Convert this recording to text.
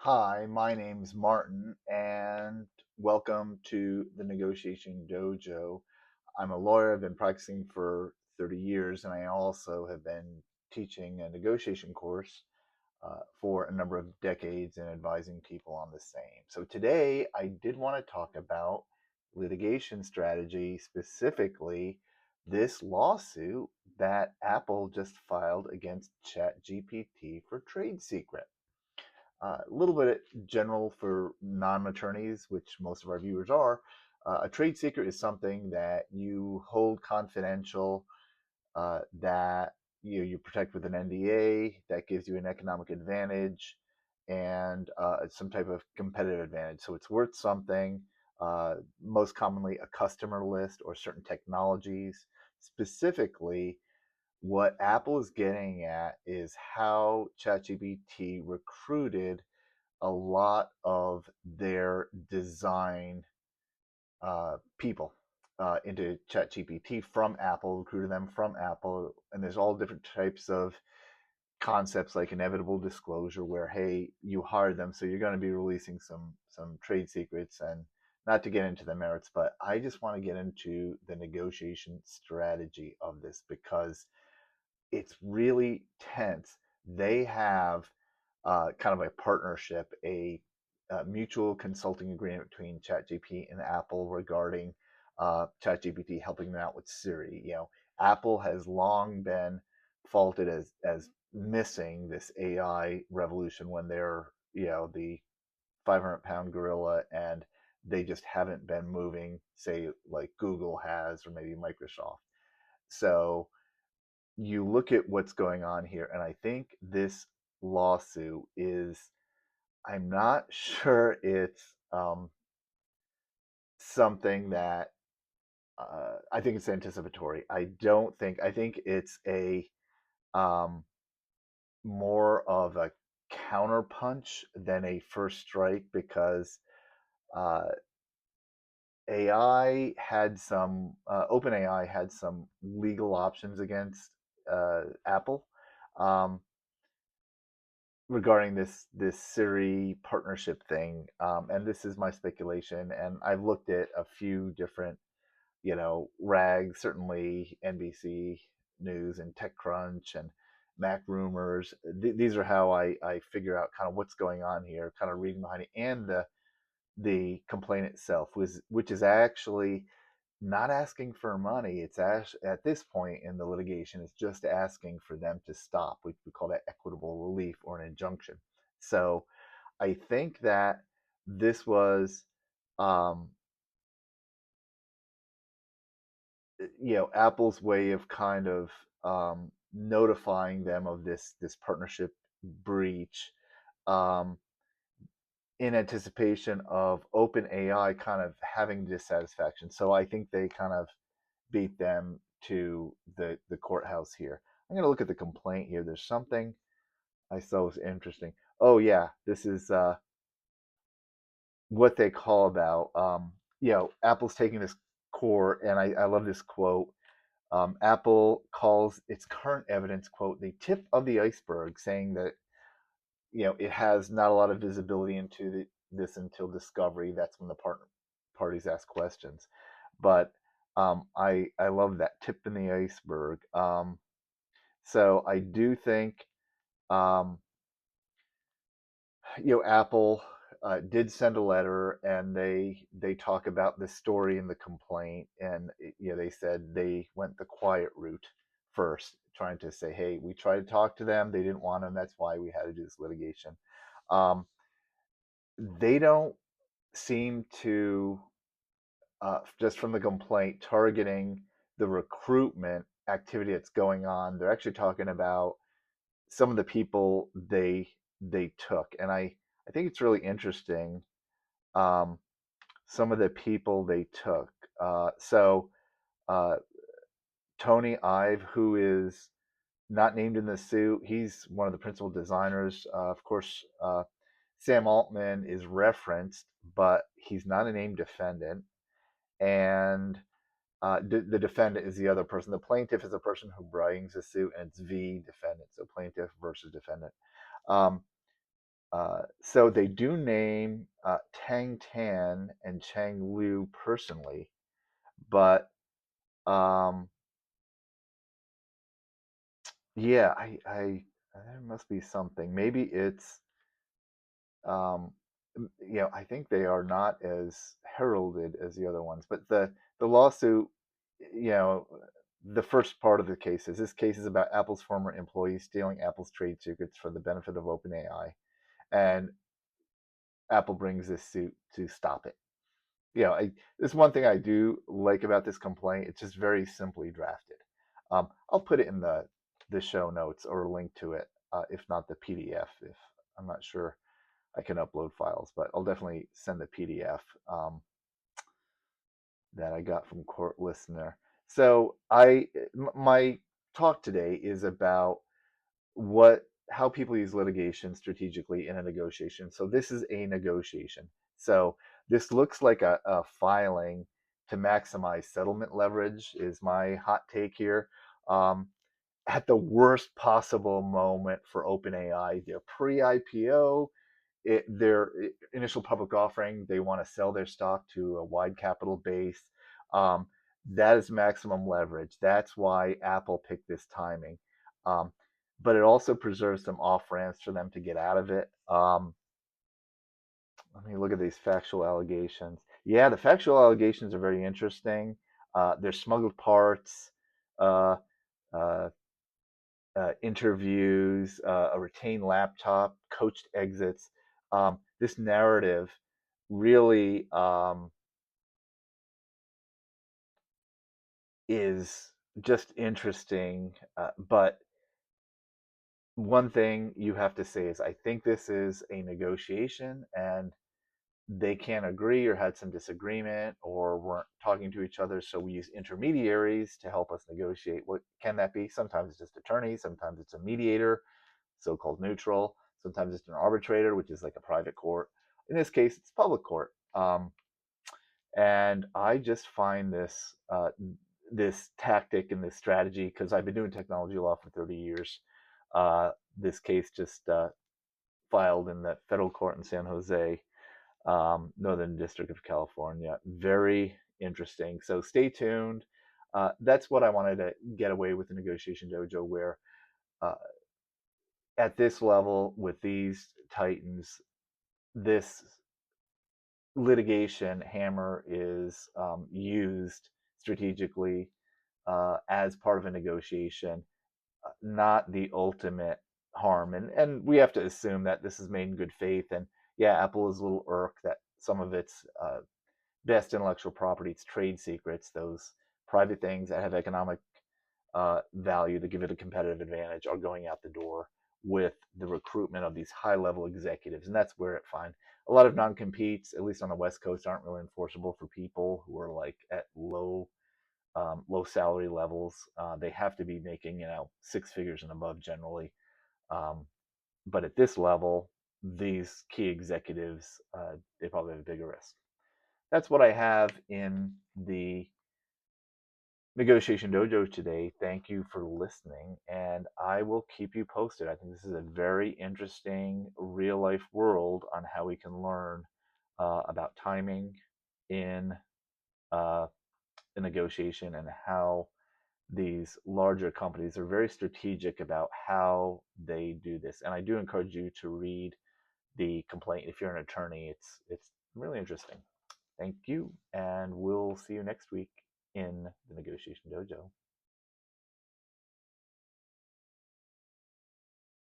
Hi, my name's Martin, and welcome to the Negotiation Dojo. I'm a lawyer. I've been practicing for 30 years, and I also have been teaching a negotiation course for a number of decades and advising people on the same. So today, I did want to talk about litigation strategy, specifically this lawsuit that Apple just filed against ChatGPT for trade secret. A little bit general for non-attorneys, which most of our viewers are. A trade secret is something that you hold confidential, that you protect with an NDA, that gives you an economic advantage and some type of competitive advantage. So it's worth something. Most commonly, a customer list or certain technologies. Specifically, what Apple is getting at is how ChatGPT recruited a lot of their design people into ChatGPT from Apple, recruited them from Apple, and there's all different types of concepts like inevitable disclosure, where hey, you hired them, so you're going to be releasing some trade secrets, and not to get into the merits, but I just want to get into the negotiation strategy of this because it's really tense. They have kind of a partnership, a mutual consulting agreement between ChatGPT and Apple regarding ChatGPT helping them out with Siri. Apple has long been faulted as missing this AI revolution when they're the 500-pound gorilla, and they just haven't been moving, say like Google has or maybe Microsoft. So you look at what's going on here, and I think this lawsuit is, I'm not sure it's something that I think it's anticipatory. I think it's a um, more of a counterpunch than a first strike because uh, OpenAI had some legal options against Apple. Um, Regarding this Siri partnership thing, and this is my speculation, and I've looked at a few different, rags, certainly NBC News and TechCrunch and Mac Rumors. These are how I figure out kind of what's going on here, kind of reading behind it, and the complaint itself, which is actually not asking for money. It's at this point in the litigation, it's just asking for them to stop. We call that equitable relief or an injunction. So I think that this was, um, Apple's way of kind of notifying them of this partnership breach, um, in anticipation of OpenAI kind of having dissatisfaction. So I think they kind of beat them to the courthouse here. I'm going to look at the complaint here. There's something I saw was interesting. Oh yeah, this is what they call about. Apple's taking this court, and I love this quote. Apple calls its current evidence, quote, the tip of the iceberg, saying that it has not a lot of visibility into this until discovery. That's when the parties ask questions. But I love that tip in the iceberg. So I do think um, Apple did send a letter, and they talk about this story in the complaint, and they said they went the quiet route first, trying to say, hey, we tried to talk to them, they didn't want them, that's why we had to do this litigation. Um, they don't seem to, just from the complaint, targeting the recruitment activity that's going on. They're actually talking about some of the people they took, and I think it's really interesting. Um, some of the people they took. So uh, Tony Ive, who is not named in the suit, he's one of the principal designers. Of course, Sam Altman is referenced, but he's not a named defendant. And the defendant is the other person. The plaintiff is the person who brings the suit, and it's the defendant. So plaintiff versus defendant. Um, So they do name Tang Tan and Chang Liu personally, but um, yeah, there must be something. Maybe it's um, I think they are not as heralded as the other ones. But the lawsuit, you know, the first part of the case is this case is about Apple's former employees stealing Apple's trade secrets for the benefit of OpenAI, and Apple brings this suit to stop it. There's one thing I do like about this complaint. It's just very simply drafted. I'll put it in the show notes or a link to it, if not the PDF. If I'm not sure I can upload files, but I'll definitely send the PDF that I got from Court Listener. So my talk today is about how people use litigation strategically in a negotiation. So this is a negotiation. So this looks like a filing to maximize settlement leverage is my hot take here. At the worst possible moment for OpenAI, their pre-IPO, their initial public offering, they want to sell their stock to a wide capital base. Um, that is maximum leverage. That's why Apple picked this timing. Um, but it also preserves some off ramps for them to get out of it. Let me look at these factual allegations. Yeah, the factual allegations are very interesting. There's smuggled parts, uh, uh, interviews, a retained laptop, coached exits. This narrative really is just interesting. But one thing you have to say is, I think this is a negotiation, and they can't agree or had some disagreement or weren't talking to each other. So we use intermediaries to help us negotiate. What can that be? Sometimes it's just attorneys, sometimes it's a mediator, so-called neutral. Sometimes it's an arbitrator, which is like a private court. In this case, it's public court. And I just find this tactic and this strategy, because I've been doing technology law for 30 years. This case just filed in the federal court in San Jose, Northern District of California. Very interesting. So stay tuned. That's what I wanted to get away with the Negotiation Dojo, where uh, at this level with these titans, this litigation hammer is used strategically as part of a negotiation, not the ultimate harm. And we have to assume that this is made in good faith. And yeah, Apple is a little irked that some of its best intellectual property, its trade secrets, those private things that have economic value to give it a competitive advantage, are going out the door with the recruitment of these high-level executives. And that's where it fine. A lot of non-competes, at least on the West Coast, aren't really enforceable for people who are like at low salary levels. They have to be making, six figures and above generally. Um, but at this level, these key executives, they probably have a bigger risk. That's what I have in the Negotiation Dojo today. Thank you for listening, and I will keep you posted. I think this is a very interesting real life world on how we can learn about timing in uh, a negotiation, and how these larger companies are very strategic about how they do this. And I do encourage you to read the complaint if you're an attorney. It's really interesting. Thank you, and we'll see you next week in the Negotiation Dojo.